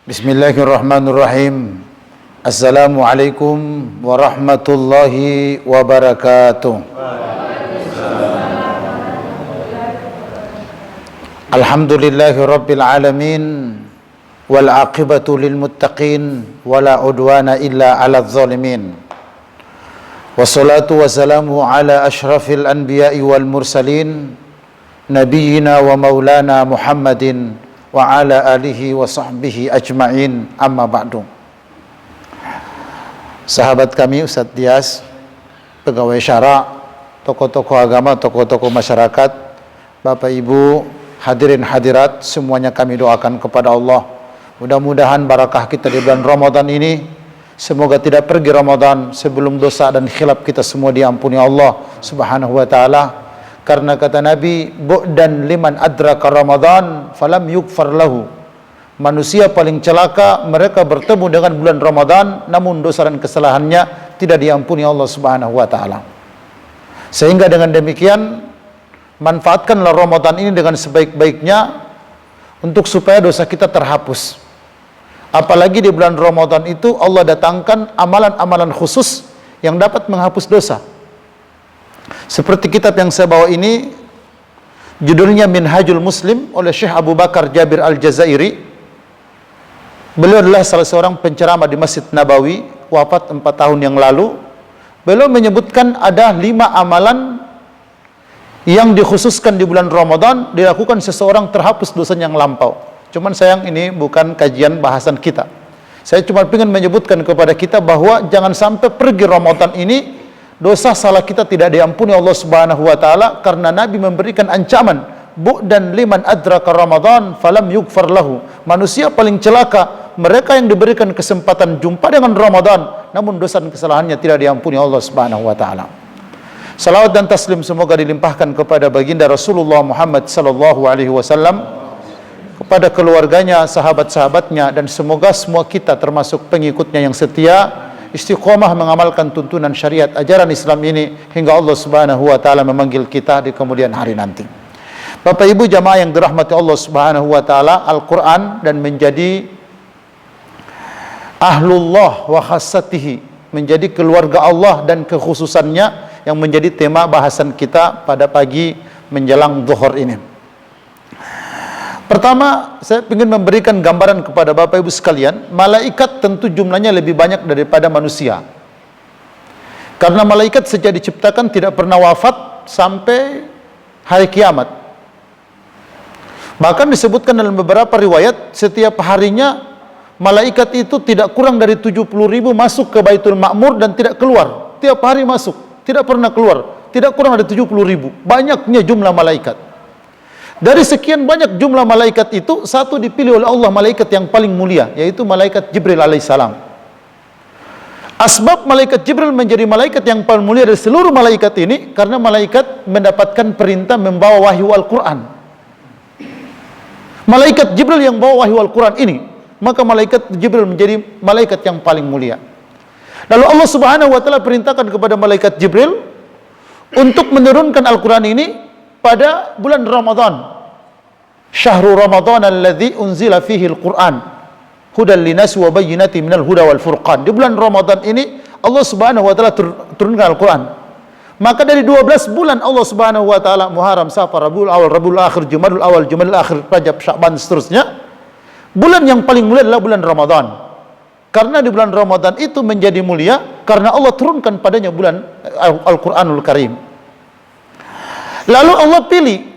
Bismillahirrahmanirrahim. Assalamualaikum warahmatullahi wabarakatuh. Alhamdulillahi rabbil alamin, wal aqibatu lil muttaqin, wala udwana illa 'alal zalimin. Wassalatu wassalamu ala asyrafil anbiya'i wal mursalin, nabiyyina wa maulana Muhammadin wa ala alihi wa sahbihi ajma'in, amma ba'du. Sahabat kami Ustadz Dias, pegawai syara, tokoh-tokoh agama, tokoh-tokoh masyarakat, Bapak Ibu, hadirin hadirat, semuanya kami doakan kepada Allah. Mudah-mudahan barakah kita di bulan Ramadan ini, semoga tidak pergi Ramadan sebelum dosa dan khilaf kita semua diampuni Allah Subhanahu wa ta'ala. Karena kata Nabi, bu'dan liman adraka Ramadan falam yukfar lahu. Manusia paling celaka mereka bertemu dengan bulan Ramadan namun dosa dan kesalahannya tidak diampuni Allah Subhanahu wa taala. Sehingga dengan demikian, manfaatkanlah Ramadan ini dengan sebaik-baiknya untuk supaya dosa kita terhapus. Apalagi di bulan Ramadan itu Allah datangkan amalan-amalan khusus yang dapat menghapus dosa. Seperti kitab yang saya bawa ini, judulnya Minhajul Muslim oleh Syekh Abu Bakar Jabir Al-Jazairi. Beliau adalah salah seorang penceramah di Masjid Nabawi, wafat 4 tahun yang lalu. Beliau menyebutkan ada 5 amalan yang dikhususkan di bulan Ramadan, dilakukan seseorang terhapus dosanya yang lampau. Cuman sayang ini bukan kajian bahasan kita. Saya cuma ingin menyebutkan kepada kita bahwa jangan sampai pergi Ramadan ini dosa salah kita tidak diampuni Allah Subhanahu wa taala, karena Nabi memberikan ancaman, bu'dan liman adraka Ramadan falam yugfar lahu. Manusia paling celaka mereka yang diberikan kesempatan jumpa dengan Ramadan namun dosa dan kesalahannya tidak diampuni Allah Subhanahu wa taala. Salawat dan taslim semoga dilimpahkan kepada baginda Rasulullah Muhammad sallallahu alaihi wasallam, kepada keluarganya, sahabat-sahabatnya, dan semoga semua kita termasuk pengikutnya yang setia, istiqomah mengamalkan tuntunan syariat ajaran Islam ini hingga Allah Subhanahu wa taala memanggil kita di kemudian hari nanti. Bapak Ibu jamaah yang dirahmati Allah Subhanahu wa taala, Al-Qur'an dan menjadi ahlullah wa khassatihi, menjadi keluarga Allah dan kekhususannya yang menjadi tema bahasan kita pada pagi menjelang zuhur ini. Pertama, saya ingin memberikan gambaran kepada Bapak Ibu sekalian, malaikat tentu jumlahnya lebih banyak daripada manusia. Karena malaikat sejak diciptakan tidak pernah wafat sampai hari kiamat. Bahkan disebutkan dalam beberapa riwayat, setiap harinya malaikat itu tidak kurang dari 70.000 masuk ke Baitul Ma'mur dan tidak keluar. Tiap hari masuk, tidak pernah keluar. Tidak kurang dari 70.000. Banyaknya jumlah malaikat. Dari sekian banyak jumlah malaikat itu, satu dipilih oleh Allah malaikat yang paling mulia, yaitu malaikat Jibril alaihissalam. Asbab malaikat Jibril menjadi malaikat yang paling mulia dari seluruh malaikat ini, karena malaikat mendapatkan perintah membawa wahyu Al-Quran. Malaikat Jibril yang bawa wahyu Al-Quran ini, maka malaikat Jibril menjadi malaikat yang paling mulia. Lalu Allah Subhanahu wa ta'ala perintahkan kepada malaikat Jibril untuk menurunkan Al-Quran ini pada bulan Ramadan. Syahrul Ramadan alladzi unzila fihi al-Qur'an hudan linasi wa bayyinatin minal huda wal furqan. Di bulan Ramadan ini Allah Subhanahu wa taala turunkan Al-Qur'an. Maka dari 12 bulan Allah Subhanahu wa taala, Muharram, Safar, Rabiul Awal, Rabiul Akhir, Jumadil Awal, Jumadil Akhir, Rajab, Sya'ban seterusnya, bulan yang paling mulia adalah bulan Ramadan. Karena di bulan Ramadan itu menjadi mulia karena Allah turunkan padanya bulan Al-Qur'anul Karim. Lalu Allah pilih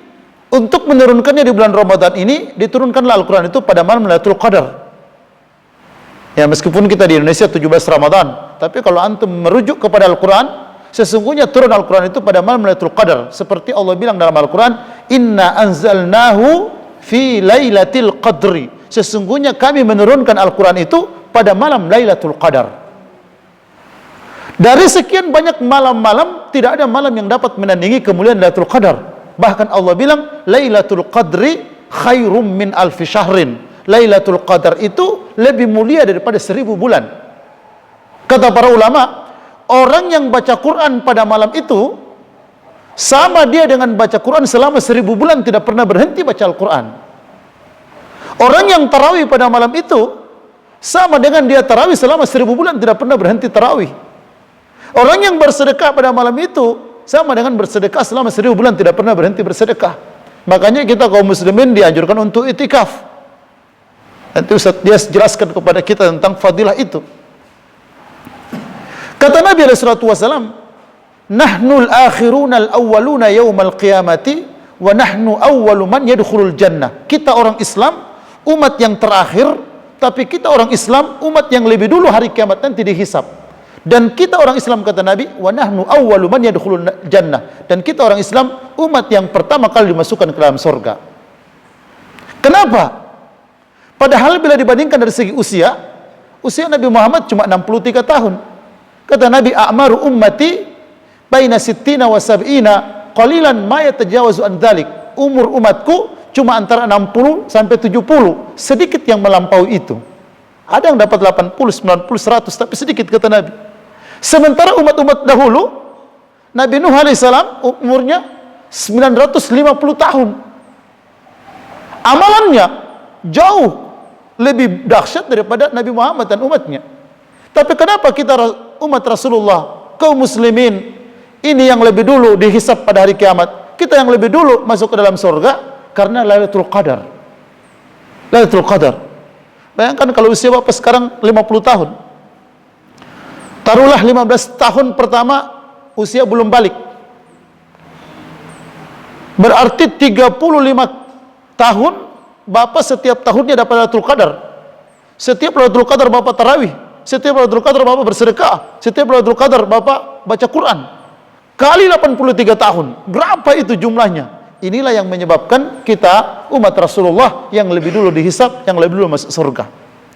untuk menurunkannya di bulan Ramadan ini, diturunkanlah Al-Quran itu pada malam Lailatul Qadar. Ya, meskipun kita di Indonesia 17 Ramadan, tapi kalau antum merujuk kepada Al-Quran, sesungguhnya turun Al-Quran itu pada malam Lailatul Qadar. Seperti Allah bilang dalam Al-Quran, Inna anzalnahu fi lailatul qadri. Sesungguhnya kami menurunkan Al-Quran itu pada malam Lailatul Qadar. Dari sekian banyak malam-malam, tidak ada malam yang dapat menandingi kemuliaan Lailatul Qadar. Bahkan Allah bilang, Lailatul Qadri khairum min alfi syahrin. Lailatul Qadar itu lebih mulia daripada 1000 bulan. Kata para ulama, orang yang baca Quran pada malam itu sama dia dengan baca Quran selama 1000 bulan tidak pernah berhenti baca Al-Quran. Orang yang tarawih pada malam itu sama dengan dia tarawih selama 1000 bulan tidak pernah berhenti tarawih. Orang yang bersedekah pada malam itu sama dengan bersedekah selama 1000 bulan tidak pernah berhenti bersedekah. Makanya kita kaum muslimin dianjurkan untuk itikaf. Nanti Ustaz dia jelaskan kepada kita tentang fadilah itu. Kata Nabi SAW, "Nahnul akhirunal awwaluna yaumal qiyamati wa nahnu awwalu man yadkhulul jannah." Kita orang Islam, umat yang terakhir, tapi kita orang Islam, umat yang lebih dulu hari kiamat nanti dihisab. Dan kita orang Islam, kata Nabi, wa nahnu awwalu man yadkhulul jannah. Dan kita orang Islam, umat yang pertama kali dimasukkan ke dalam surga. Kenapa? Padahal bila dibandingkan dari segi usia Nabi Muhammad cuma 63 tahun. Kata Nabi, "A'maru ummati baina sittina wa sab'ina, qalilan ma yatajawazu an dzalik." Umur umatku cuma antara 60 sampai 70, sedikit yang melampaui itu. Ada yang dapat 80, 90, 100, tapi sedikit, kata Nabi. Sementara umat-umat dahulu, Nabi Nuh alaihissalam umurnya 950 tahun. Amalannya jauh lebih dahsyat daripada Nabi Muhammad dan umatnya. Tapi kenapa kita umat Rasulullah, kaum muslimin, ini yang lebih dulu dihisab pada hari kiamat, kita yang lebih dulu masuk ke dalam surga? Karena Lailatul Qadar. Lailatul Qadar. Bayangkan kalau usia Bapak sekarang 50 tahun. Taruhlah 15 tahun pertama usia belum balik. Berarti 35 tahun Bapak setiap tahunnya dapat Lailatul Qadar. Setiap Lailatul Qadar Bapak tarawih, setiap Lailatul Qadar Bapak bersedekah, setiap Lailatul Qadar Bapak baca Quran. Kali 83 tahun. Berapa itu jumlahnya? Inilah yang menyebabkan kita umat Rasulullah yang lebih dulu dihisab, yang lebih dulu masuk surga.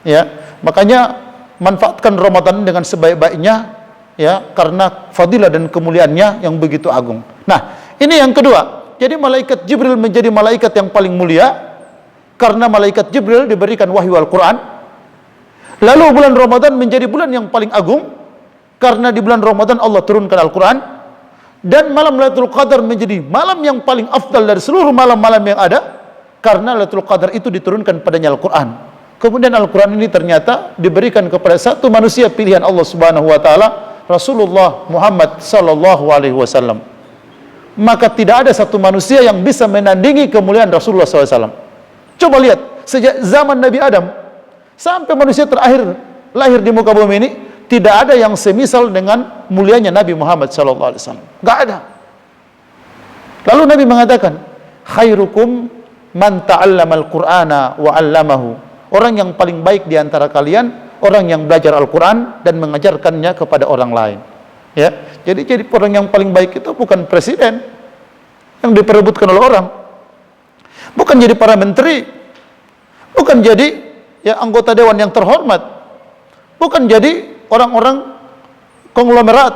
Ya, makanya manfaatkan Ramadan dengan sebaik-baiknya, ya, karena fadilah dan kemuliaannya yang begitu agung. Nah, ini yang kedua. Jadi malaikat Jibril menjadi malaikat yang paling mulia karena malaikat Jibril diberikan wahyu Al-Quran. Lalu bulan Ramadan menjadi bulan yang paling agung karena di bulan Ramadan Allah turunkan Al-Quran. Dan malam Lailatul Qadar menjadi malam yang paling afdal dari seluruh malam-malam yang ada karena Lailatul Qadar itu diturunkan padanya Al-Quran. Kemudian Al-Quran ini ternyata diberikan kepada satu manusia pilihan Allah Subhanahu wa taala, Rasulullah Muhammad sallallahu alaihi wasallam. Maka tidak ada satu manusia yang bisa menandingi kemuliaan Rasulullah SAW. Coba lihat, sejak zaman Nabi Adam sampai manusia terakhir lahir di muka bumi ini, tidak ada yang semisal dengan mulianya Nabi Muhammad sallallahu alaihi wasallam. Enggak ada. Lalu Nabi mengatakan, "Khairukum man ta'allama al-Qur'ana wa 'allamahu." Orang yang paling baik di antara kalian, orang yang belajar Al-Qur'an dan mengajarkannya kepada orang lain. Ya. Jadi orang yang paling baik itu bukan presiden yang diperebutkan oleh orang. Bukan jadi para menteri. Bukan jadi ya anggota dewan yang terhormat. Bukan jadi orang-orang konglomerat,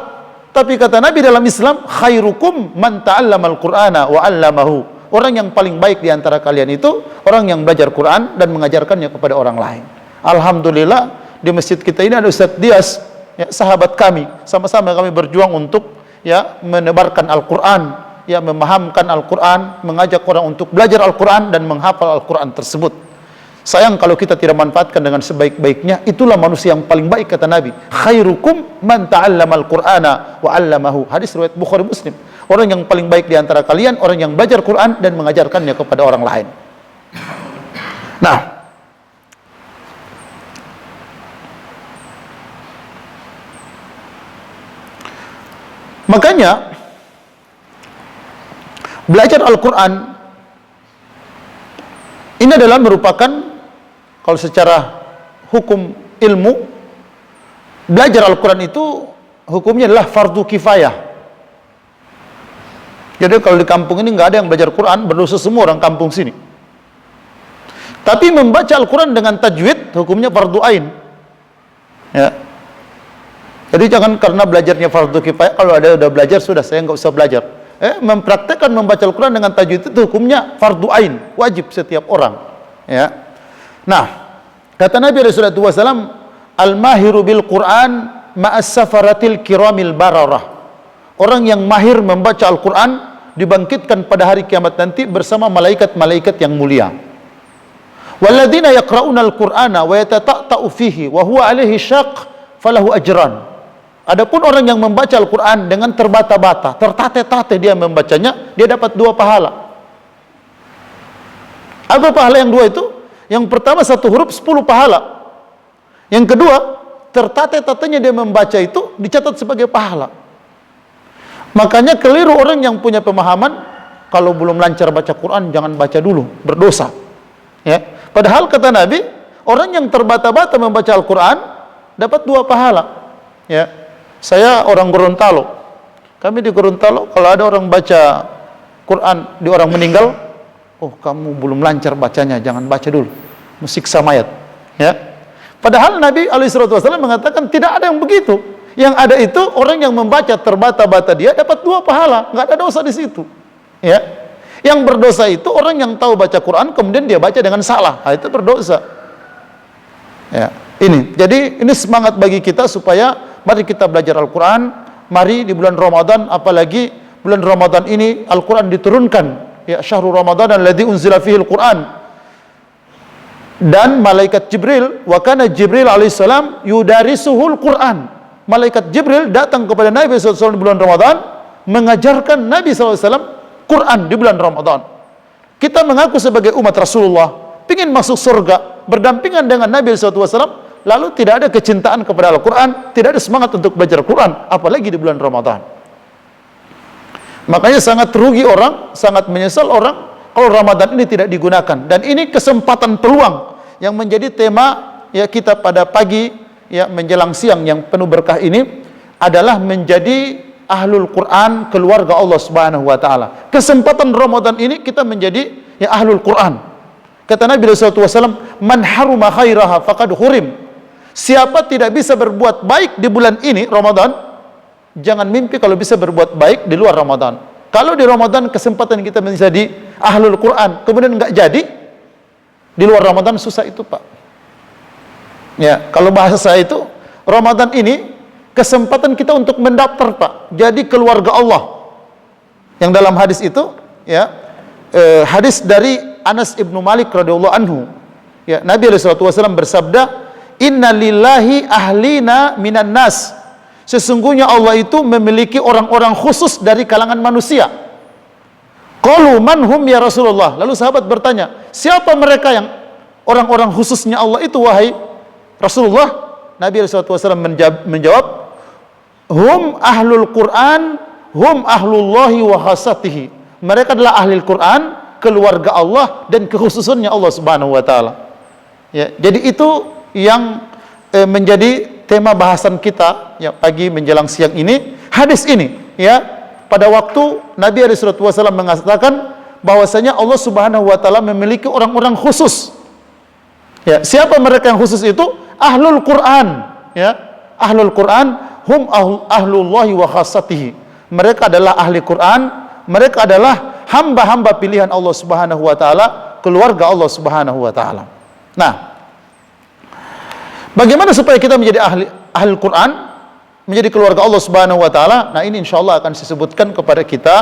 tapi kata Nabi dalam Islam, khairukum man ta'allamal Qur'ana wa 'allamahu. Orang yang paling baik di antara kalian itu orang yang belajar Quran dan mengajarkannya kepada orang lain. Alhamdulillah di masjid kita ini ada Ustaz Dias, ya, sahabat kami. Sama-sama kami berjuang untuk ya menebarkan Al-Quran, ya memahamkan Al-Quran, mengajak orang untuk belajar Al-Quran dan menghafal Al-Quran tersebut. Sayang kalau kita tidak manfaatkan dengan sebaik-baiknya. Itulah manusia yang paling baik, kata Nabi. Khairukum man ta'allamal Qur'ana wa 'allamahu. Hadis riwayat Bukhari Muslim. Orang yang paling baik di antara kalian, orang yang belajar Quran dan mengajarkannya kepada orang lain. Nah, makanya belajar Al-Quran ini adalah merupakan, kalau secara hukum ilmu, belajar Al-Quran itu hukumnya adalah fardu kifayah. Jadi kalau di kampung ini nggak ada yang belajar Quran, berdosa semua orang kampung sini. Tapi membaca Al-Quran dengan tajwid hukumnya fardu ain. Ya. Jadi jangan karena belajarnya fardu kifayah, kalau ada udah belajar sudah saya nggak usah belajar. Mempraktekkan membaca Al-Quran dengan tajwid itu hukumnya fardu ain, wajib setiap orang. Ya. Nah, kata Nabi sallallahu alaihi wasallam, al-mahiru bil Quran ma'as safaratil kiramil bararah. Orang yang mahir membaca Al-Quran dibangkitkan pada hari kiamat nanti bersama malaikat-malaikat yang mulia. Walladzina yaqra'una al-Qur'ana wa yatata'ta'u fihi wa huwa 'alaihi syaq falahu ajran. Adapun orang yang membaca Al-Qur'an dengan terbata-bata, tertate-tate dia membacanya, dia dapat 2 pahala. Apa pahala yang 2 itu? Yang pertama 1 huruf 10 pahala. Yang kedua, tertate-tatenya dia membaca itu dicatat sebagai pahala. Makanya keliru orang yang punya pemahaman kalau belum lancar baca Quran jangan baca dulu, berdosa. Ya. Padahal kata Nabi, orang yang terbata-bata membaca Al-Quran dapat 2 pahala. Ya. Saya orang Gorontalo. Kami di Gorontalo kalau ada orang baca Quran di orang meninggal, oh kamu belum lancar bacanya, jangan baca dulu, siksa mayat. Ya. Padahal Nabi SAW mengatakan tidak ada yang begitu. Yang ada itu orang yang membaca terbata-bata dia dapat 2 pahala, nggak ada dosa di situ. Ya. Yang berdosa itu orang yang tahu baca Quran kemudian dia baca dengan salah, itu berdosa. Ya. Jadi ini semangat bagi kita supaya mari kita belajar Al-Quran. Mari di bulan Ramadan, apalagi bulan Ramadan ini Al-Quran diturunkan. Ya, syahrul Ramadan alladzi unzila fihi Al-Quran. Dan malaikat Jibril, wa kana Jibril alaihissalam yudarisuhul Quran. Malaikat Jibril datang kepada Nabi SAW di bulan Ramadan, mengajarkan Nabi SAW Quran di bulan Ramadan. Kita mengaku sebagai umat Rasulullah, ingin masuk surga, berdampingan dengan Nabi SAW, lalu tidak ada kecintaan kepada Al-Quran, tidak ada semangat untuk belajar Quran, apalagi di bulan Ramadan. Makanya sangat rugi orang, sangat menyesal orang kalau Ramadan ini tidak digunakan. Dan ini kesempatan peluang yang menjadi tema ya kita pada pagi ya menjelang siang yang penuh berkah ini adalah menjadi ahlul Quran, keluarga Allah Subhanahu wa taala. Kesempatan Ramadan ini kita menjadi ya ahlul Quran. Kata Nabi SAW, man haruma khairaha faqad hurim. Siapa tidak bisa berbuat baik di bulan ini Ramadan, jangan mimpi kalau bisa berbuat baik di luar Ramadan. Kalau di Ramadan kesempatan kita menjadi ahlul Quran, kemudian nggak jadi, di luar Ramadan susah itu Pak. Ya, kalau bahasa saya itu Ramadan ini kesempatan kita untuk mendaftar Pak, jadi keluarga Allah. Yang dalam hadis itu, ya, hadis dari Anas ibnu Malik radhiyallahu anhu, ya, Nabi SAW bersabda, Inna lillahi ahlina minan nas. Sesungguhnya Allah itu memiliki orang-orang khusus dari kalangan manusia. Qalu man hum ya Rasulullah. Lalu sahabat bertanya, siapa mereka yang orang-orang khususnya Allah itu wahai Rasulullah? Nabi SAW menjawab, hum ahlul Quran, hum ahlullahi wa khasatihi. Mereka adalah ahli Quran, keluarga Allah dan kekhususannya Allah Subhanahu wa taala. Ya, jadi itu yang menjadi tema bahasan kita ya pagi menjelang siang ini, hadis ini ya, pada waktu Nabi SAW mengatakan bahwasanya Allah Subhanahu wa taala memiliki orang-orang khusus. Ya, siapa mereka yang khusus itu? Ahlul Quran, ya. Ahlul Quran hum ahlullahi wa khassatihi. Mereka adalah ahli Quran, mereka adalah hamba-hamba pilihan Allah Subhanahu wa taala, keluarga Allah Subhanahu wa taala. Nah, bagaimana supaya kita menjadi ahli Quran, menjadi keluarga Allah Subhanahu wa taala? Nah, ini insyaallah akan saya sebutkan kepada kita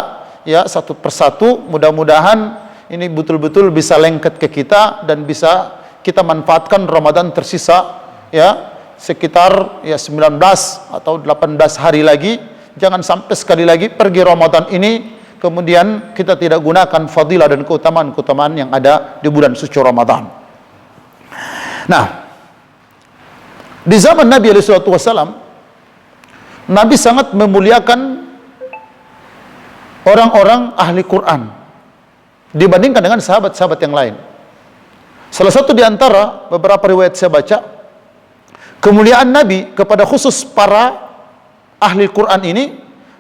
ya satu persatu. Mudah-mudahan ini betul-betul bisa lengket ke kita dan bisa kita manfaatkan Ramadan tersisa ya sekitar ya 19 atau 18 hari lagi. Jangan sampai sekali lagi pergi Ramadan ini kemudian kita tidak gunakan fadilah dan keutamaan-keutamaan yang ada di bulan suci Ramadan. Nah, di zaman Nabi SAW, Nabi sangat memuliakan orang-orang ahli Quran dibandingkan dengan sahabat-sahabat yang lain. Salah satu di antara beberapa riwayat saya baca, kemuliaan Nabi kepada khusus para ahli Quran ini,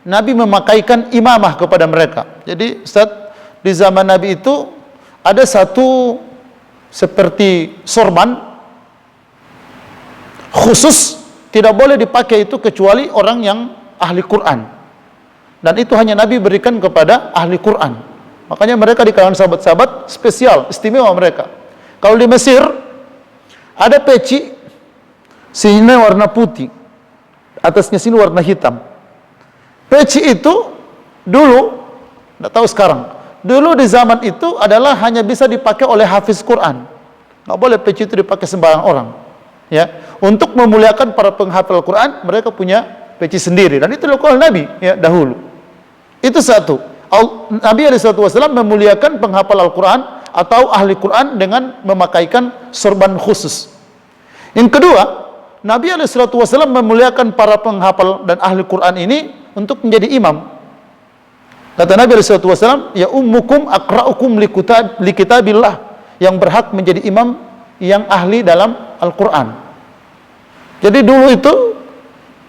Nabi memakaikan imamah kepada mereka. Jadi Ustaz, di zaman Nabi itu ada satu seperti sorban khusus, tidak boleh dipakai itu kecuali orang yang ahli Quran, dan itu hanya Nabi berikan kepada ahli Quran. Makanya mereka di kalangan sahabat-sahabat spesial, istimewa mereka. Kalau di Mesir ada peci, sini warna putih, atasnya sini warna hitam. Peci itu dulu Nggak tahu sekarang. Dulu di zaman itu adalah hanya bisa dipakai oleh hafiz Quran. Nggak boleh peci itu dipakai sembarang orang. Ya, untuk memuliakan para penghafal Quran, mereka punya peci sendiri, dan itu dilakukan oleh Nabi ya dahulu. Itu satu. Nabi SAW memuliakan penghafal Al-Quran atau ahli Quran dengan memakaikan sorban khusus. Yang kedua, Nabi SAW memuliakan para penghafal dan ahli Quran ini untuk menjadi imam. Kata Nabi SAW, ya ummukum akra'ukum li kitabillah, yang berhak menjadi imam yang ahli dalam Al-Quran. Jadi dulu itu,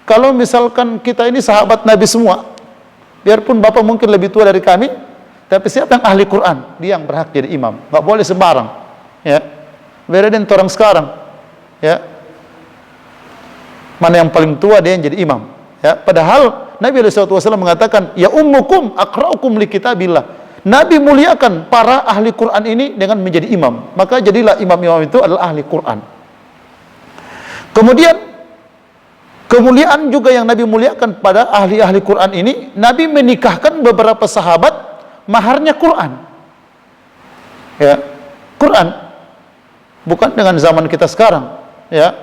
kalau misalkan kita ini sahabat Nabi semua, biarpun bapak mungkin lebih tua dari kami, tapi siapa yang ahli Quran, dia yang berhak jadi imam. Nggak boleh sembarang. Ya, beda dengan orang sekarang. Ya, mana yang paling tua dia yang jadi imam. Ya, padahal Nabi SAW mengatakan, ya ummukum akra'ukum li kitabillah. Nabi muliakan para ahli Quran ini dengan menjadi imam. Maka jadilah imam-imam itu adalah ahli Quran. Kemudian kemuliaan juga yang Nabi muliakan pada ahli-ahli Quran ini, Nabi menikahkan beberapa sahabat, maharnya Quran. Ya, Quran. Bukan dengan zaman kita sekarang. Ya,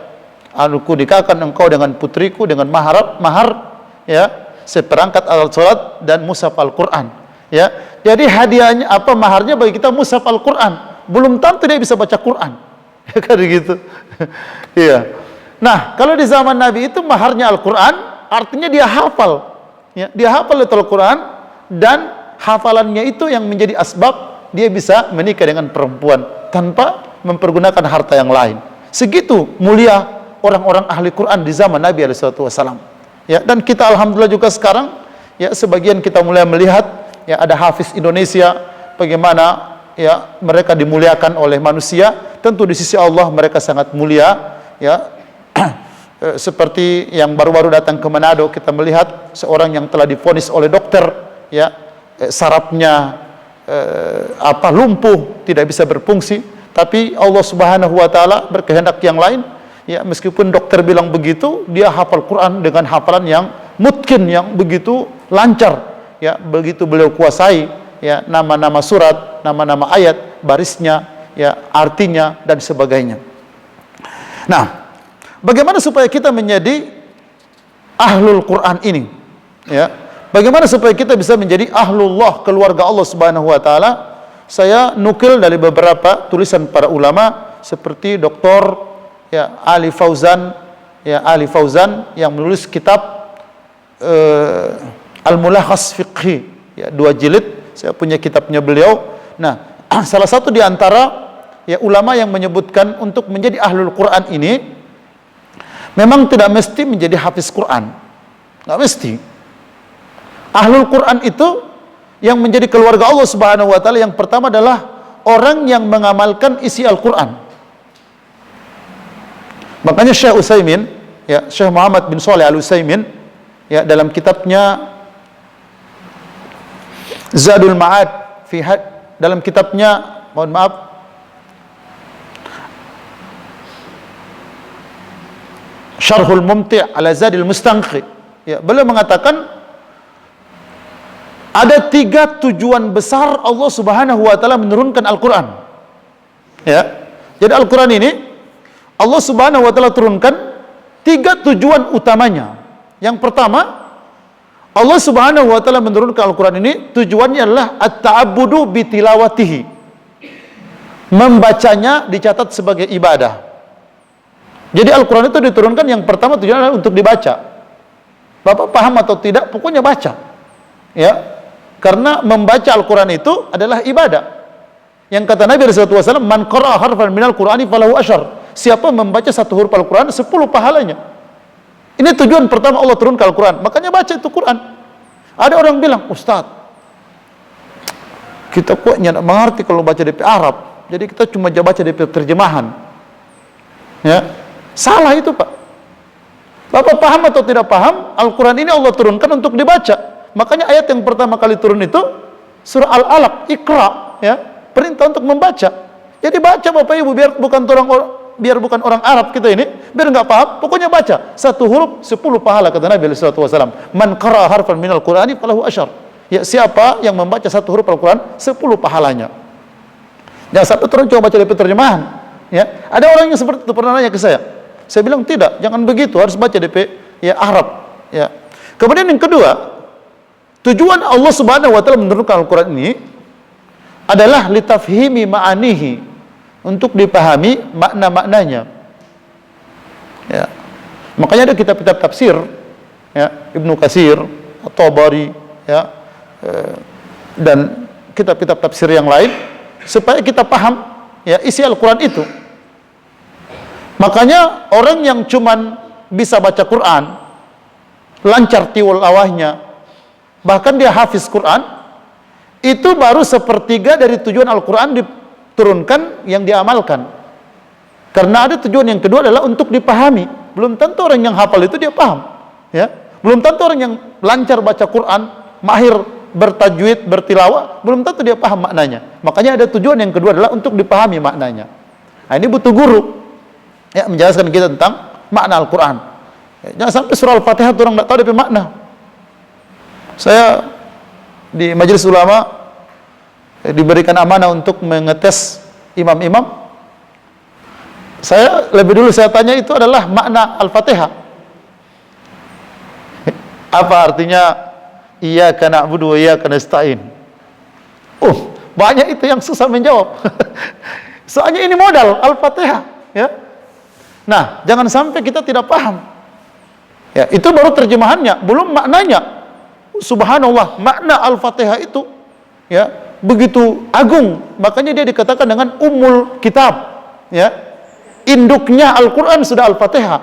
aku nikahkan engkau dengan putriku dengan mahar, ya, seperangkat alat salat dan mushaf Al-Quran. Ya, jadi hadiahnya apa, maharnya bagi kita mushaf Al-Quran. Belum tentu dia bisa baca Quran. Ya kan gitu. Iya. Nah, kalau di zaman Nabi itu maharnya Al-Quran, artinya dia hafal. Ya, dia hafal Al-Quran, dan hafalannya itu yang menjadi asbab dia bisa menikah dengan perempuan tanpa mempergunakan harta yang lain. Segitu mulia orang-orang ahli Quran di zaman Nabi SAW. Ya, dan kita alhamdulillah juga sekarang, ya, sebagian kita mulai melihat, ya, ada hafiz Indonesia, bagaimana ya mereka dimuliakan oleh manusia. Tentu di sisi Allah mereka sangat mulia. Ya, seperti yang baru-baru datang ke Manado, kita melihat seorang yang telah divonis oleh dokter, ya, sarafnya lumpuh, tidak bisa berfungsi, tapi Allah Subhanahu wa taala berkehendak yang lain. Ya, meskipun dokter bilang begitu, dia hafal Quran dengan hafalan yang mungkin, yang begitu lancar, ya, begitu beliau kuasai, ya, nama-nama surat, nama-nama ayat, barisnya, ya, artinya dan sebagainya. Nah, bagaimana supaya kita menjadi ahlul Quran ini? Ya, bagaimana supaya kita bisa menjadi ahlullah, keluarga Allah Subhanahu wa taala? Saya nukil dari beberapa tulisan para ulama seperti Dr. ya Ali Fauzan yang menulis kitab Al-Mulakhas Fiqhi, ya, 2 jilid. Saya punya kitabnya beliau. Nah, salah satu di antara ya ulama yang menyebutkan untuk menjadi ahlul Quran ini memang tidak mesti menjadi hafiz Quran. Nggak mesti. Ahlul Quran itu yang menjadi keluarga Allah Subhanahu wa taala, yang pertama adalah orang yang mengamalkan isi Al-Quran. Makanya Syekh Utsaimin, ya, Syekh Muhammad bin Shalih Al-Utsaimin, ya, dalam kitabnya Zadul Ma'ad dalam kitabnya, mohon maaf, Syarhul Mumti' ala Zadil Mustanqi, ya, beliau mengatakan ada 3 tujuan besar Allah Subhanahu wa taala menurunkan Al-Quran. Ya. Jadi Al-Quran ini Allah Subhanahu wa taala turunkan 3 tujuan utamanya. Yang pertama, Allah Subhanahu wa taala menurunkan Al-Quran ini tujuannya adalah at-ta'abbudu bi tilawatihi. Membacanya dicatat sebagai ibadah. Jadi Al-Quran itu diturunkan yang pertama tujuannya adalah untuk dibaca. Bapak paham atau tidak, pokoknya baca. Ya. Karena membaca Al-Quran itu adalah ibadah. Yang kata Nabi SAW, man qara'a harfan minal Qur'ani falahu asyar. Siapa membaca 1 huruf Al-Quran, 10 pahalanya. Ini tujuan pertama Allah turunkan Al-Quran. Makanya baca itu Quran. Ada orang bilang, Ustaz, kita kok tidak mengerti kalau baca DP Arab. Jadi kita cuma baca DP terjemahan. Ya, salah itu, Pak. Bapak paham atau tidak paham, Al-Quran ini Allah turunkan untuk dibaca. Makanya ayat yang pertama kali turun itu surah Al-Alaq, Iqra, ya, perintah untuk membaca. Jadi baca Bapak Ibu, biar bukan orang Arab kita ini, biar nggak paham, pokoknya baca 1 huruf 10 pahala, kata Nabi SAW. Man qara'a harfan minal Qur'ani falahu asyar. ya siapa yang membaca satu huruf Al-Quran 10 pahalanya. Jangan sampai orang cuma baca DP terjemahan. Ya, ada orang yang seperti itu pernah nanya ke saya. Saya bilang tidak, jangan begitu, harus baca DP ya Arab. Ya. Kemudian yang kedua, tujuan Allah Subhanahu wa taala menurunkan Al-Quran ini adalah litafhimi ma'anihi, untuk dipahami makna-maknanya. Ya. Makanya ada kitab-kitab tafsir, ya, Ibnu Katsir, At-Tabari, ya, dan kitab-kitab tafsir yang lain, supaya kita paham ya isi Al-Quran itu. Makanya orang yang cuman bisa baca Quran, lancar tilawahnya, bahkan dia hafiz Quran, itu baru sepertiga dari tujuan Al-Quran diturunkan yang diamalkan. Karena ada tujuan yang kedua adalah untuk dipahami. Belum tentu orang yang hafal itu dia paham, ya. Belum tentu orang yang lancar baca Quran, mahir bertajwid, bertilawah, belum tentu dia paham maknanya. Makanya ada tujuan yang kedua adalah untuk dipahami maknanya. Nah, ini butuh guru ya menjelaskan kita tentang makna Al-Quran. Ya, jangan sampai surah Al-Fatihah orang tidak tahu dia makna. Saya di majelis ulama diberikan amanah untuk mengetes imam-imam. Saya lebih dulu saya tanya itu adalah makna Al-Fatihah. Apa artinya iyyaka na'budu wa iyyaka nasta'in? Banyak itu yang susah menjawab. Soalnya ini modal Al-Fatihah, ya. Nah, jangan sampai kita tidak paham. Ya, itu baru terjemahannya, belum maknanya. Subhanallah, makna Al-Fatihah itu ya begitu agung, makanya dia dikatakan dengan Ummul Kitab, ya. Induknya Al-Quran sudah Al-Fatihah.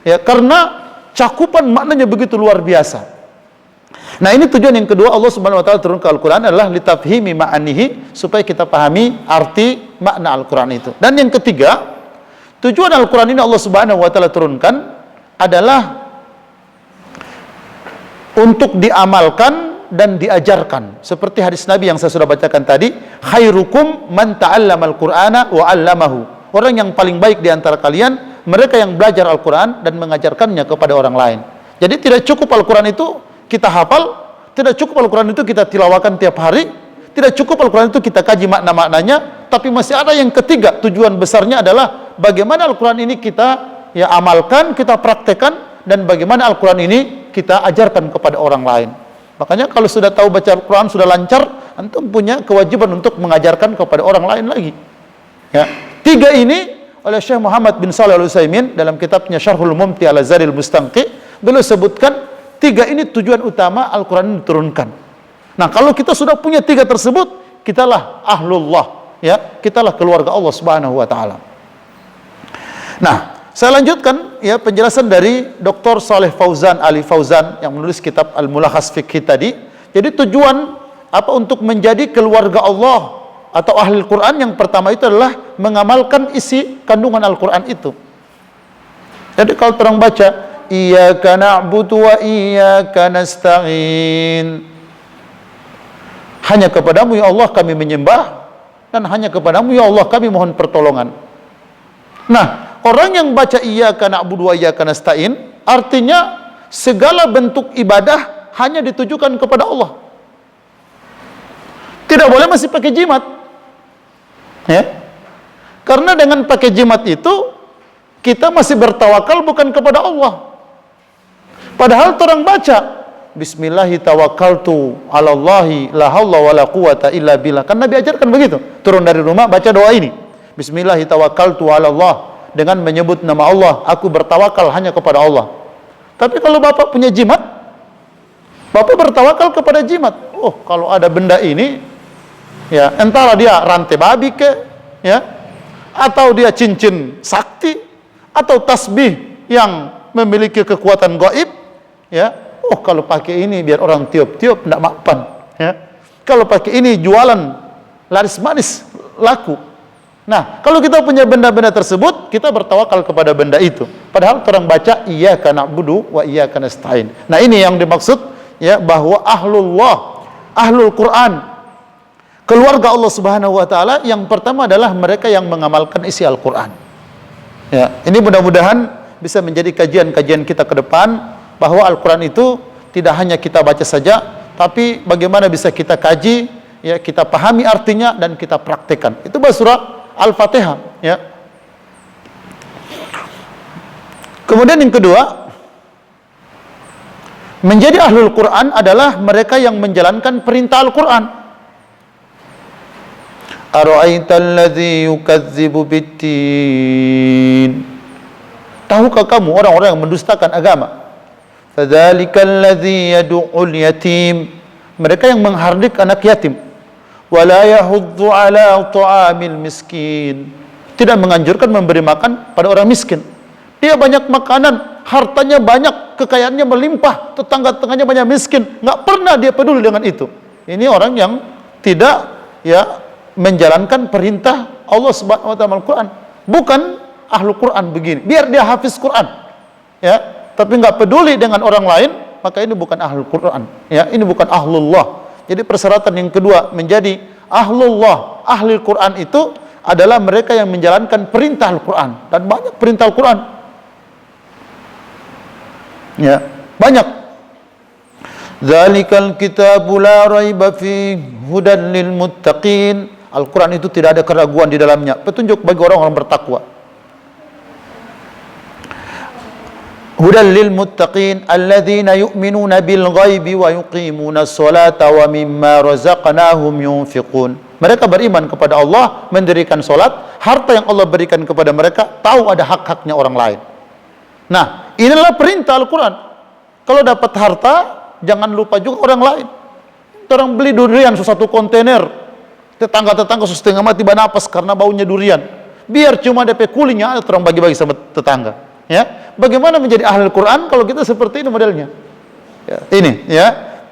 Ya, karena cakupan maknanya begitu luar biasa. Nah, ini tujuan yang kedua Allah Subhanahu wa taala turunkan Al-Quran adalah litafhimi ma'anihi, supaya kita pahami arti makna Al-Quran itu. Dan yang ketiga, tujuan Al-Quran ini Allah Subhanahu wa taala turunkan adalah untuk diamalkan dan diajarkan. Seperti hadis Nabi yang saya sudah bacakan tadi, khairukum man ta'allamal Qur'ana wa 'allamahu. Orang yang paling baik di antara kalian mereka yang belajar Al-Quran dan mengajarkannya kepada orang lain. Jadi tidak cukup Al-Quran itu kita hafal, tidak cukup Al-Quran itu kita tilawakan tiap hari, tidak cukup Al-Quran itu kita kaji makna-maknanya, tapi masih ada yang ketiga. Tujuan besarnya adalah bagaimana Al-Quran ini kita ya amalkan, kita praktekkan, dan bagaimana Al-Quran ini kita ajarkan kepada orang lain. Makanya kalau sudah tahu baca Al-Quran, sudah lancar, antum punya kewajiban untuk mengajarkan kepada orang lain lagi. Ya. Tiga ini oleh Syekh Muhammad bin Shalih Al-Utsaimin dalam kitabnya Syarhul Mumti' ala Zadil Mustaqi, beliau sebutkan tiga ini tujuan utama Al-Quran diturunkan. Nah, kalau kita sudah punya tiga tersebut, kitalah ahlullah, ya, kitalah keluarga Allah Subhanahu wa taala. Nah, saya lanjutkan ya penjelasan dari Dr. Saleh Fauzan Ali Fauzan yang menulis kitab Al-Mulakhas Fiqhi tadi. Jadi tujuan apa untuk menjadi keluarga Allah atau ahli Al-Quran, yang pertama itu adalah mengamalkan isi kandungan Al-Quran itu. Jadi kalau orang baca iyyaka na'budu wa iyyaka nasta'in, hanya kepadamu ya Allah kami menyembah, dan hanya kepadamu ya Allah kami mohon pertolongan. Nah, orang yang baca iyyaka na'budu wa iyyaka nasta'in, artinya segala bentuk ibadah hanya ditujukan kepada Allah. Tidak boleh masih pakai jimat. Ya. Karena dengan pakai jimat itu kita masih bertawakal bukan kepada Allah. Padahal orang baca bismillahi tawakkaltu 'alallahi la haula wala quwata illa billah. Kan Nabi ajarkan begitu. Turun dari rumah baca doa ini. Bismillahi tawakkaltu 'alallah, dengan menyebut nama Allah, aku bertawakal hanya kepada Allah. Tapi kalau Bapak punya jimat, Bapak bertawakal kepada jimat. Oh, kalau ada benda ini, ya, entahlah dia rantai babi ke, ya, atau dia cincin sakti, atau tasbih yang memiliki kekuatan gaib, ya. Oh, kalau pakai ini biar orang tiup-tiup tidak mapan, ya. Kalau pakai ini jualan laris manis laku. Nah, kalau kita punya benda-benda tersebut, kita bertawakal kepada benda itu. Padahal orang baca iyyaka na'budu wa iyyaka nasta'in. Nah, ini yang dimaksud ya, bahwa ahlullah, ahlul Quran, keluarga Allah Subhanahu wa taala, yang pertama adalah mereka yang mengamalkan isi Al-Qur'an. Ya, ini mudah-mudahan bisa menjadi kajian-kajian kita ke depan, bahwa Al-Qur'an itu tidak hanya kita baca saja, tapi bagaimana bisa kita kaji, ya, kita pahami artinya dan kita praktekkan. Itu bahasa surah Al-Fatihah, ya. Kemudian yang kedua, menjadi ahlul Quran adalah mereka yang menjalankan perintah Al-Quran. Ara'aital ladzi yukadzibu biddin. Tahukah kamu orang-orang yang mendustakan agama? Fadzalikal ladzi yad'ul yatim. Mereka yang menghardik anak yatim. Wala yahuddu ala ta'amil miskin. Tidak menganjurkan memberi makan pada orang miskin. Dia banyak makanan, hartanya banyak, kekayaannya melimpah, tetangga-tetangganya banyak miskin, nggak pernah dia peduli dengan itu. Ini orang yang tidak, ya, menjalankan perintah Allah Subhanahu wa taala Al-Qur'an. Bukan ahlu Quran begini. Biar dia hafiz Quran, ya, tapi nggak peduli dengan orang lain, maka ini bukan ahlu Quran, ya, ini bukan ahlullah. Jadi persyaratan yang kedua menjadi ahlullah, ahli Quran itu adalah mereka yang menjalankan perintah Al-Quran, dan banyak perintah Al-Quran, ya, banyak. Dzalikal kitabu la raiba fi hudan lil muttaqin. Al-Quran itu tidak ada keraguan di dalamnya, petunjuk bagi orang-orang bertakwa. Hudan lil muttaqin alladzina yu'minuna bil ghaibi wa yuqimuna sholata wa mimma razaqnahum yunfiqun. Mereka beriman kepada Allah, mendirikan salat, harta yang Allah berikan kepada mereka, tahu ada hak-haknya orang lain. Nah, inilah perintah Al-Quran. Kalau dapat harta, jangan lupa juga orang lain. Orang beli durian satu kontainer, tetangga-tetangga setengah mati banapas karena baunya durian. Biar cuma DP kulingnya ada, orang bagi-bagi sama tetangga. Ya, bagaimana menjadi ahli Al-Quran kalau kita seperti ini modelnya? Ya, ini, ya,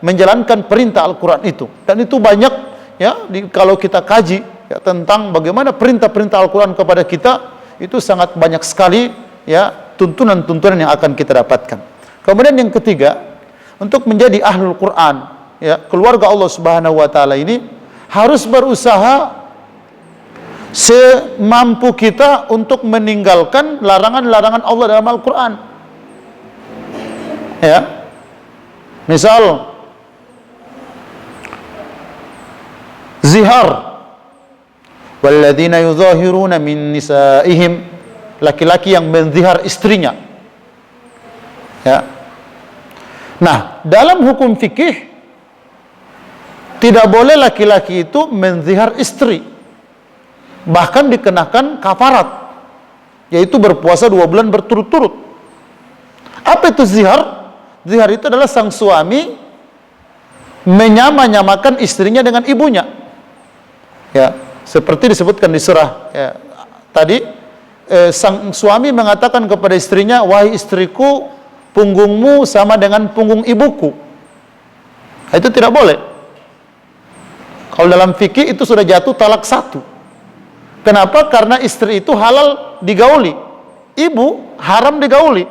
menjalankan perintah Al-Quran itu, dan itu banyak, ya, kalau kita kaji, ya, tentang bagaimana perintah-perintah Al-Quran kepada kita, itu sangat banyak sekali, ya, tuntunan-tuntunan yang akan kita dapatkan. Kemudian yang ketiga, untuk menjadi ahlul Quran, ya, keluarga Allah Subhanahu wa taala ini harus berusaha semampu kita untuk meninggalkan larangan-larangan Allah dalam Al-Quran. Ya, misal zihar, walladzina yuzahiruna min nisaihim, laki-laki yang menzihar istrinya. Ya. Nah, dalam hukum fikih tidak boleh laki-laki itu menzihar istri, bahkan dikenakan kafarat, yaitu berpuasa 2 bulan berturut-turut. Apa itu zihar? Zihar itu adalah sang suami menyama-nyamakan istrinya dengan ibunya, ya, seperti disebutkan di surah, ya, tadi, sang suami mengatakan kepada istrinya, wahai istriku, punggungmu sama dengan punggung ibuku. Itu tidak boleh. Kalau dalam fikih itu sudah jatuh talak 1. Kenapa? Karena istri itu halal digauli, ibu haram digauli.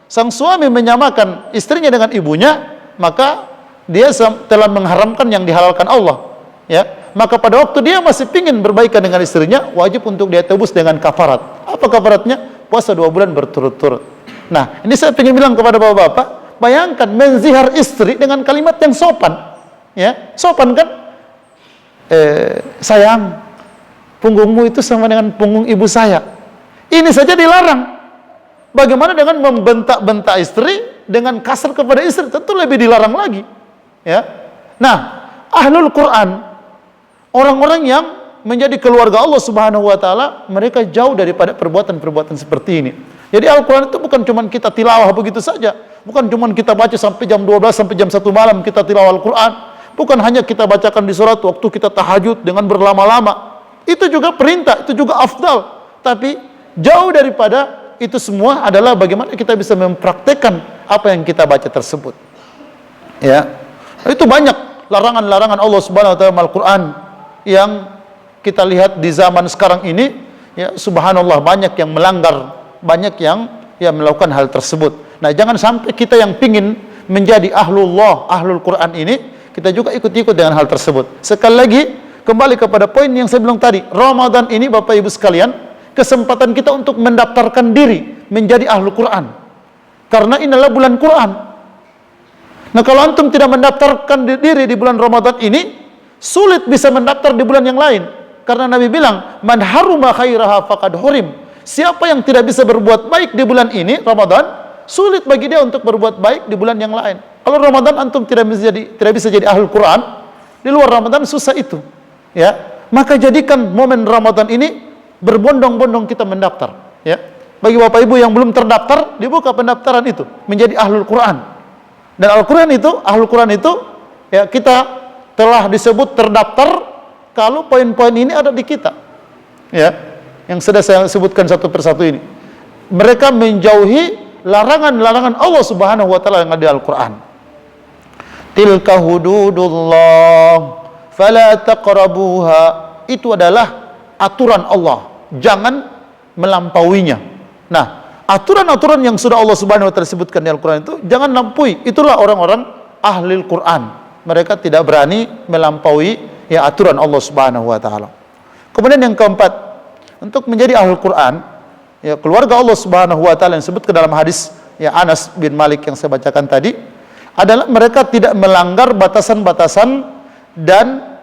Sang suami menyamakan istrinya dengan ibunya, maka dia telah mengharamkan yang dihalalkan Allah. Ya, maka pada waktu dia masih ingin berbaikan dengan istrinya, wajib untuk dia tebus dengan kafarat. Apa kafaratnya? Puasa 2 bulan berturut-turut. Nah, ini saya ingin bilang kepada bapak-bapak, bayangkan menzihar istri dengan kalimat yang sopan, ya, sopan kan? Sayang, punggungmu itu sama dengan punggung ibu saya. Ini saja dilarang. Bagaimana dengan membentak-bentak istri dengan kasar kepada istri? Tentu lebih dilarang lagi, ya. Nah, ahlul Quran, orang-orang yang menjadi keluarga Allah Subhanahu wa taala, mereka jauh daripada perbuatan-perbuatan seperti ini. Jadi Al-Quran itu bukan cuma kita tilawah begitu saja, bukan cuma kita baca sampai jam 12 sampai jam 1 malam kita tilawah Al-Quran, bukan hanya kita bacakan di sholat waktu kita tahajud dengan berlama-lama. Itu juga perintah, itu juga afdal. Tapi jauh daripada itu semua adalah bagaimana kita bisa mempraktekkan apa yang kita baca tersebut. Ya, itu banyak larangan-larangan Allah Subhanahu wa taala dalam Al-Quran yang kita lihat di zaman sekarang ini, ya, subhanallah, banyak yang melanggar, banyak yang, ya, melakukan hal tersebut. Nah, jangan sampai kita yang pingin menjadi ahlullah, ahlul Quran ini, kita juga ikut-ikut dengan hal tersebut. Sekali lagi, kembali kepada poin yang saya bilang tadi, Ramadan ini Bapak Ibu sekalian, kesempatan kita untuk mendaftarkan diri menjadi ahlul Quran. Karena inilah bulan Quran. Nah, kalau antum tidak mendaftarkan diri di bulan Ramadan ini, sulit bisa mendaftar di bulan yang lain. Karena Nabi bilang, man haruma khairaha faqad hurim. Siapa yang tidak bisa berbuat baik di bulan ini, Ramadan, sulit bagi dia untuk berbuat baik di bulan yang lain. Kalau Ramadan antum tidak bisa jadi ahlul Quran, di luar Ramadan susah itu. Ya, maka jadikan momen Ramadan ini berbondong-bondong kita mendaftar. Ya, bagi bapak ibu yang belum terdaftar, dibuka pendaftaran itu menjadi ahlul Quran. Dan Al-Quran itu, ahlul Quran itu, ya kita telah disebut terdaftar kalau poin-poin ini ada di kita. Ya, yang sudah saya sebutkan satu persatu ini. Mereka menjauhi larangan-larangan Allah Subhanahu wa taala yang ada di Al-Qur'an. Tilka hududullah fala taqrabuha. Itu adalah aturan Allah, jangan melampauinya. Nah, aturan-aturan yang sudah Allah Subhanahu wa taala sebutkan di Al-Qur'an itu jangan lampaui. Itulah orang-orang ahli Al-Qur'an. Mereka tidak berani melampaui ya aturan Allah Subhanahu wa taala. Kemudian yang keempat, untuk menjadi ahli Al-Qur'an, ya keluarga Allah Subhanahu wa taala yang disebut ke dalam hadis ya Anas bin Malik yang saya bacakan tadi, adalah mereka tidak melanggar batasan-batasan dan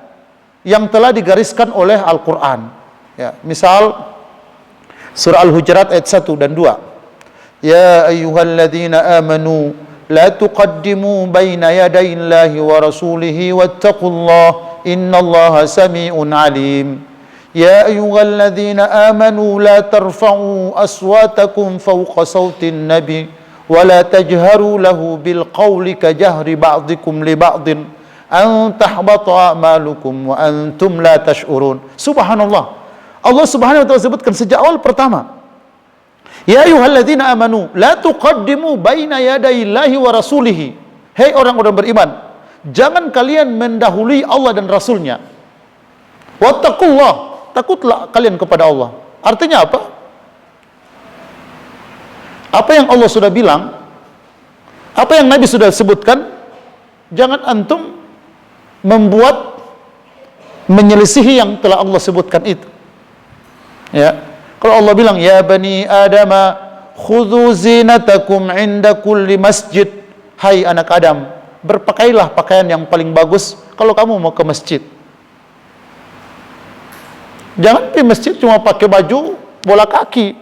yang telah digariskan oleh Al-Qur'an. Ya, misal surah Al-Hujurat ayat 1 dan 2. Ya ayyuhalladzina amanu la tuqaddimu baina yaday Allahi wa rasulihi wattaqullaha innallaha sami'un alim. Ya ayyuhalladzina amanu la tarfa'u aswatakum fawqa sawtin nabi wa la tajharu lahu bil qawli ka jahri ba'dikum li ba'din an tahbata a'malukum wa antum la tash'urun. Subhanallah. Allah Subhanahu wa taala sebutkan sejak awal pertama, ya ayyuhalladzina amanu la tuqaddimu baina yadayillahi wa rasulihi. Hei orang-orang beriman, jangan kalian mendahului Allah dan Rasulnya. Wattaqullah, takutlah kalian kepada Allah. Artinya apa? Apa yang Allah sudah bilang, apa yang Nabi sudah sebutkan, jangan antum membuat menyelisihi yang telah Allah sebutkan itu. Ya, kalau Allah bilang ya bani adama khudhu zinatakum inda kulli masjid, hai anak Adam, berpakailah pakaian yang paling bagus kalau kamu mau ke masjid. Jangan di masjid cuma pakai baju bola kaki,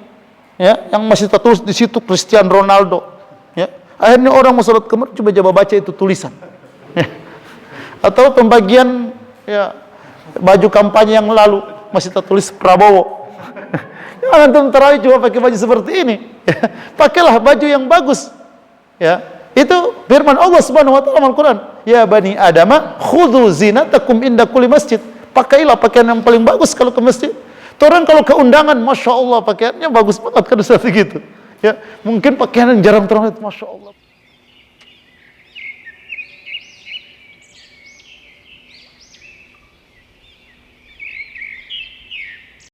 ya, yang masih tertulis di situ Cristiano Ronaldo. Ya, akhirnya orang mau salat kemar coba baca itu tulisan. Ya. Atau pembagian ya baju kampanye yang lalu masih tertulis Prabowo. Jangan antum tarawih cuma pakai baju seperti ini. Ya, pakailah baju yang bagus. Ya, itu firman Allah Subhanahu wa taala Al-Qur'an. Ya bani adama khudhu zinatakum inda kulli masjid. Pakailah pakaian yang paling bagus kalau ke masjid. Orang kalau ke undangan, masya Allah pakaiannya bagus banget kan seperti gitu. Ya, mungkin pakaian yang jarang terlihat, masya Allah.